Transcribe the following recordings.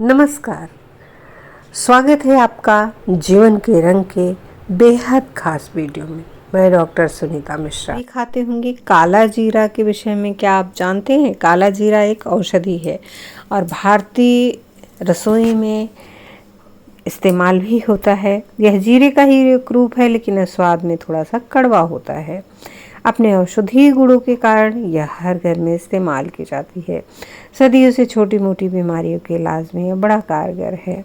नमस्कार। स्वागत है आपका जीवन के रंग के बेहद खास वीडियो में। मैं डॉक्टर सुनीता मिश्रा। भी खाते होंगे काला जीरा के विषय में क्या आप जानते हैं? काला जीरा एक औषधि है और भारतीय रसोई में इस्तेमाल भी होता है। यह जीरे का ही एक रूप है, लेकिन स्वाद में थोड़ा सा कड़वा होता है। अपने औषधीय गुणों के कारण यह हर घर में इस्तेमाल की जाती है। सदियों से छोटी मोटी बीमारियों के इलाज में यह बड़ा कारगर है।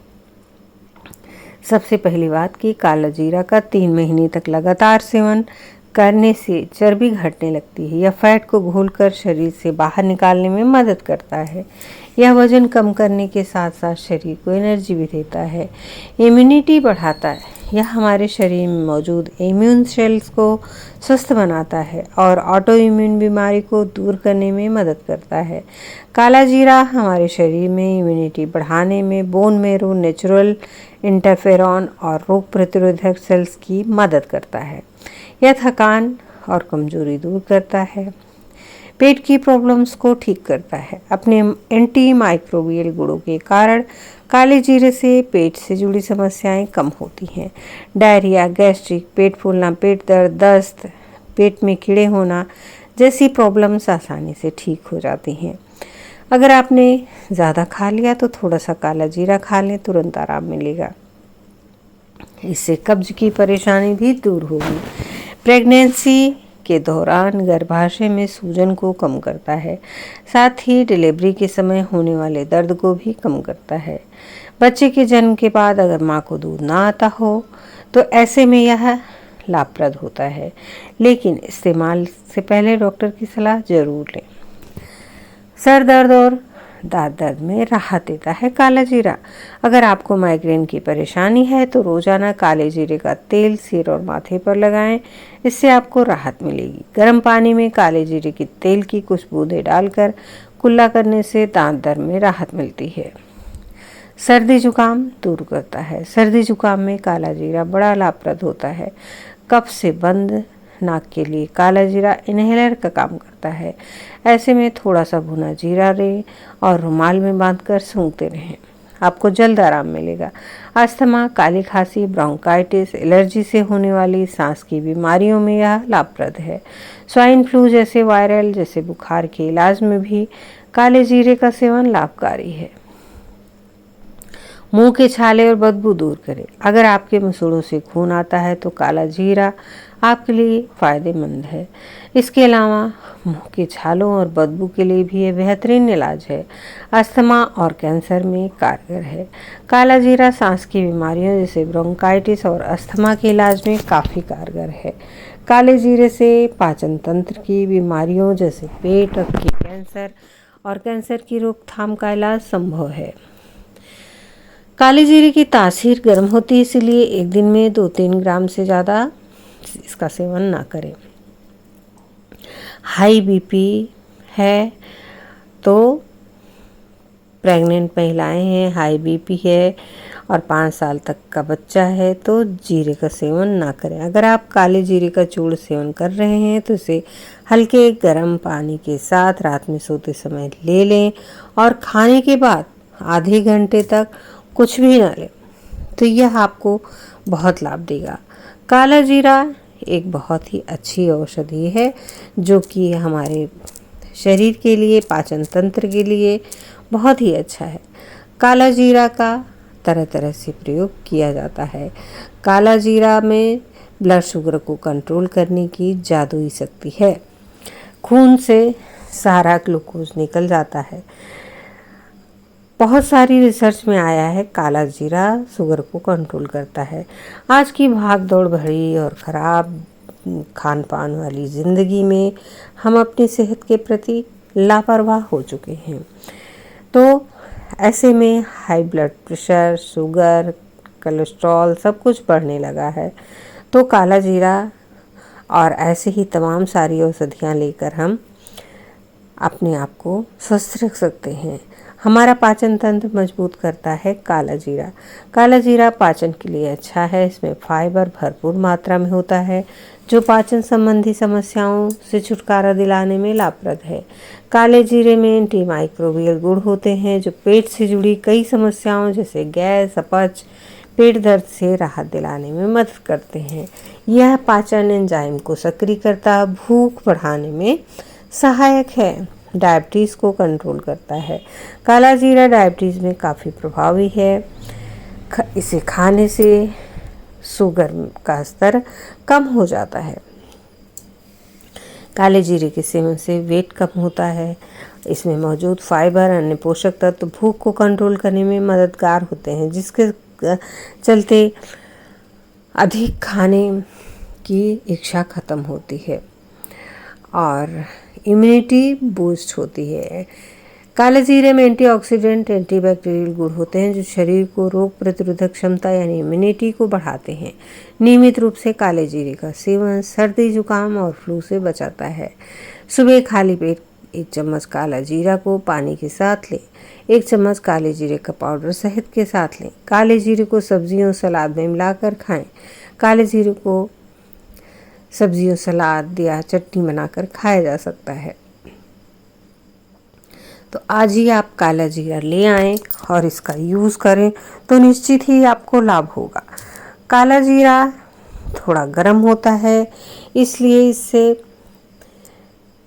सबसे पहली बात कि काला जीरा का 3 महीने तक लगातार सेवन करने से चर्बी घटने लगती है। यह फैट को घोलकर शरीर से बाहर निकालने में मदद करता है। यह वजन कम करने के साथ साथ शरीर को एनर्जी भी देता है, इम्यूनिटी बढ़ाता है। यह हमारे शरीर में मौजूद इम्यून सेल्स को स्वस्थ बनाता है और ऑटो इम्यून बीमारी को दूर करने में मदद करता है। काला जीरा हमारे शरीर में इम्यूनिटी बढ़ाने में बोन मैरो, नेचुरल इंटरफेरॉन और रोग प्रतिरोधक सेल्स की मदद करता है। यह थकान और कमजोरी दूर करता है। पेट की प्रॉब्लम्स को ठीक करता है। अपने एंटी माइक्रोबियल गुणों के कारण काले जीरे से पेट से जुड़ी समस्याएं कम होती हैं। डायरिया, गैस्ट्रिक, पेट फूलना, पेट दर्द, दस्त, पेट में कीड़े होना जैसी प्रॉब्लम्स आसानी से ठीक हो जाती हैं। अगर आपने ज़्यादा खा लिया तो थोड़ा सा काला जीरा खा लें, तुरंत आराम मिलेगा। इससे कब्ज की परेशानी भी दूर होगी। प्रेगनेंसी के दौरान गर्भाशय में सूजन को कम करता है, साथ ही डिलीवरी के समय होने वाले दर्द को भी कम करता है। बच्चे के जन्म के बाद अगर माँ को दूध ना आता हो तो ऐसे में यह लाभप्रद होता है, लेकिन इस्तेमाल से पहले डॉक्टर की सलाह जरूर लें। सर दर्द और दांत दर्द में राहत देता है काला जीरा। अगर आपको माइग्रेन की परेशानी है तो रोजाना काले जीरे का तेल सिर और माथे पर लगाएं, इससे आपको राहत मिलेगी। गर्म पानी में काले जीरे के तेल की कुछ बूंदें डालकर कुल्ला करने से दांत दर्द में राहत मिलती है। सर्दी जुकाम दूर करता है। सर्दी जुकाम में काला जीरा बड़ा लाभप्रद होता है। कफ से बंद नाक के लिए काला जीरा इनहेलर का काम करता है। ऐसे में थोड़ा सा भुना जीरा लें और रुमाल में बांधकर सूंघते रहें, आपको जल्द आराम मिलेगा। अस्थमा, काली खांसी, ब्रोंकाइटिस, एलर्जी से होने वाली सांस की बीमारियों में यह लाभप्रद है। स्वाइन फ्लू जैसे वायरल जैसे बुखार के इलाज में भी काले जीरे का सेवन लाभकारी है। मुंह के छाले और बदबू दूर करें। अगर आपके मसूड़ों से खून आता है तो काला जीरा आपके लिए फायदेमंद है। इसके अलावा मुंह के छालों और बदबू के लिए भी यह बेहतरीन इलाज है। अस्थमा और कैंसर में कारगर है। काला जीरा सांस की बीमारियों जैसे ब्रोंकाइटिस और अस्थमा के इलाज में काफ़ी कारगर है। काले जीरे से पाचन तंत्र की बीमारियों जैसे पेट के कैंसर और कैंसर की रोकथाम का इलाज संभव है। काले जीरे की तासीर गर्म होती है, इसलिए एक दिन में 2-3 ग्राम से ज़्यादा इसका सेवन ना करें। हाई बीपी है तो प्रेग्नेंट महिलाएं हैं, हाई बीपी है और 5 साल तक का बच्चा है तो जीरे का सेवन ना करें। अगर आप काले जीरे का चूर्ण सेवन कर रहे हैं तो इसे हल्के गर्म पानी के साथ रात में सोते समय ले लें और खाने के बाद आधे घंटे तक कुछ भी ना लें, तो यह आपको बहुत लाभ देगा। काला जीरा एक बहुत ही अच्छी औषधि है जो कि हमारे शरीर के लिए, पाचन तंत्र के लिए बहुत ही अच्छा है। काला जीरा का तरह तरह से प्रयोग किया जाता है। काला जीरा में ब्लड शुगर को कंट्रोल करने की जादुई शक्ति है। खून से सारा ग्लूकोज निकल जाता है। बहुत सारी रिसर्च में आया है काला जीरा शुगर को कंट्रोल करता है। आज की भाग दौड़ भरी और ख़राब खान पान वाली ज़िंदगी में हम अपनी सेहत के प्रति लापरवाह हो चुके हैं, तो ऐसे में high blood pressure, sugar, cholesterol सब कुछ बढ़ने लगा है। तो काला जीरा और ऐसे ही तमाम सारी औषधियाँ लेकर हम अपने आप को स्वस्थ रख सकते हैं। हमारा पाचन तंत्र मजबूत करता है काला जीरा। काला जीरा पाचन के लिए अच्छा है। इसमें फाइबर भरपूर मात्रा में होता है जो पाचन संबंधी समस्याओं से छुटकारा दिलाने में लाभप्रद है। काले जीरे में एंटी माइक्रोबियल गुण होते हैं जो पेट से जुड़ी कई समस्याओं जैसे गैस, अपच, पेट दर्द से राहत दिलाने में मदद करते हैं। यह पाचन एंजाइम को सक्रिय करता, भूख बढ़ाने में सहायक है, डायबिटीज़ को कंट्रोल करता है। काला जीरा डायबिटीज़ में काफ़ी प्रभावी है। इसे खाने से शुगर का स्तर कम हो जाता है। काले जीरे के सेवन से वेट कम होता है। इसमें मौजूद फाइबर, अन्य पोषक तत्व भूख को कंट्रोल करने में मददगार होते हैं, जिसके चलते अधिक खाने की इच्छा खत्म होती है और इम्यूनिटी बूस्ट होती है। काले जीरे में एंटीऑक्सीडेंट, एंटीबैक्टीरियल गुण होते हैं जो शरीर को रोग प्रतिरोधक क्षमता यानी इम्यूनिटी को बढ़ाते हैं। नियमित रूप से काले जीरे का सेवन सर्दी, जुकाम और फ्लू से बचाता है। सुबह खाली पेट 1 चम्मच काला जीरा को पानी के साथ लें। 1 चम्मच काले जीरे का पाउडर शहद के साथ लें। काले जीरे को सब्जियों, सलाद में मिलाकर खाएं। काले जीरे को सब्जियों, सलाद या चटनी बनाकर खाया जा सकता है। तो आज ही आप काला जीरा ले आएं और इसका यूज़ करें तो निश्चित ही आपको लाभ होगा। काला जीरा थोड़ा गर्म होता है, इसलिए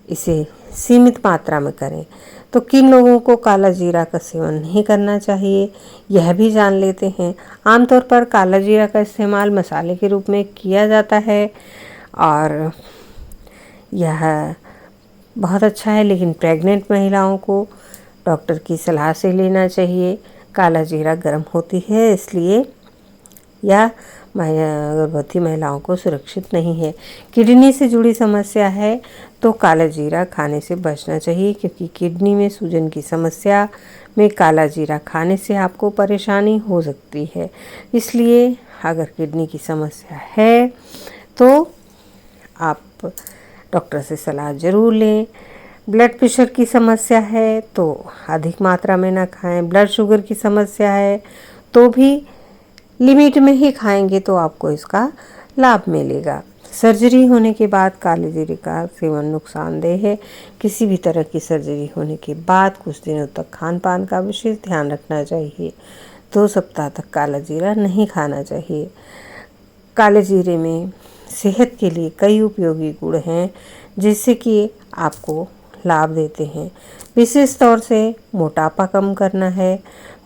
इसे सीमित मात्रा में करें। तो किन लोगों को काला जीरा का सेवन नहीं करना चाहिए, यह भी जान लेते हैं। आमतौर पर काला जीरा का इस्तेमाल मसाले के रूप में किया जाता है और यह बहुत अच्छा है, लेकिन प्रेग्नेंट महिलाओं को डॉक्टर की सलाह से लेना चाहिए। काला जीरा गर्म होती है, इसलिए यह गर्भवती महिलाओं को सुरक्षित नहीं है। किडनी से जुड़ी समस्या है तो काला जीरा खाने से बचना चाहिए, क्योंकि किडनी में सूजन की समस्या में काला जीरा खाने से आपको परेशानी हो सकती है। इसलिए अगर किडनी की समस्या है तो आप डॉक्टर से सलाह ज़रूर लें। ब्लड प्रेशर की समस्या है तो अधिक मात्रा में ना खाएं। ब्लड शुगर की समस्या है तो भी लिमिट में ही खाएंगे तो आपको इसका लाभ मिलेगा। सर्जरी होने के बाद काले जीरे का सेवन नुकसानदेह है। किसी भी तरह की सर्जरी होने के बाद कुछ दिनों तक खान पान का विशेष ध्यान रखना चाहिए। 2 सप्ताह तक काला जीरा नहीं खाना चाहिए। काले जीरे में सेहत के लिए कई उपयोगी गुण हैं जिससे कि आपको लाभ देते हैं। विशेष तौर से मोटापा कम करना है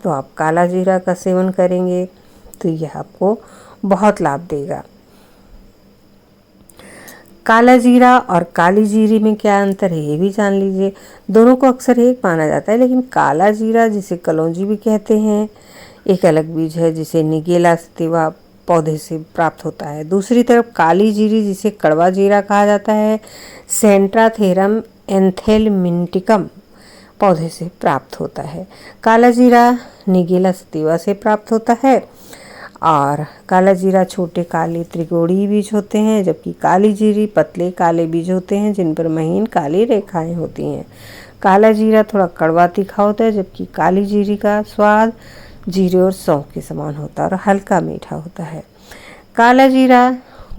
तो आप काला जीरा का सेवन करेंगे तो यह आपको बहुत लाभ देगा। काला जीरा और काली जीरे में क्या अंतर है ये भी जान लीजिए। दोनों को अक्सर एक माना जाता है, लेकिन काला जीरा जिसे कलौंजी भी कहते हैं एक अलग बीज है जिसे निगेला सतिवा पौधे से प्राप्त होता है। दूसरी तरफ काली जीरी जिसे कड़वा जीरा कहा जाता है सेंट्राथेरम एंथेलमिंटिकम पौधे से प्राप्त होता है। काला जीरा निगेला सतिवा से प्राप्त होता है और काला जीरा छोटे काले त्रिकोणीय बीज होते हैं, जबकि काली जीरी पतले काले बीज होते हैं जिन पर महीन काली रेखाएं होती हैं। काला जीरा थोड़ा कड़वा तीखा होता है, जबकि काली जीरी का स्वाद जीरे और सौंफ के समान होता है और हल्का मीठा होता है। काला जीरा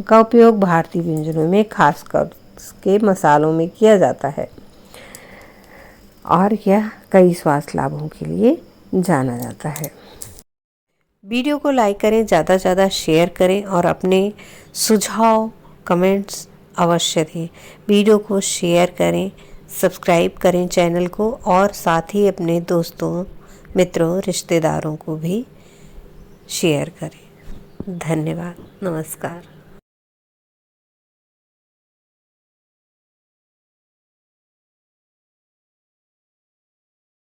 का उपयोग भारतीय व्यंजनों में खासकर के मसालों में किया जाता है और यह कई स्वास्थ्य लाभों के लिए जाना जाता है। वीडियो को लाइक करें, ज़्यादा से ज़्यादा शेयर करें और अपने सुझाव कमेंट्स अवश्य दें। वीडियो को शेयर करें, सब्सक्राइब करें चैनल को और साथ ही अपने दोस्तों, मित्रों, रिश्तेदारों को भी शेयर करें। धन्यवाद। नमस्कार।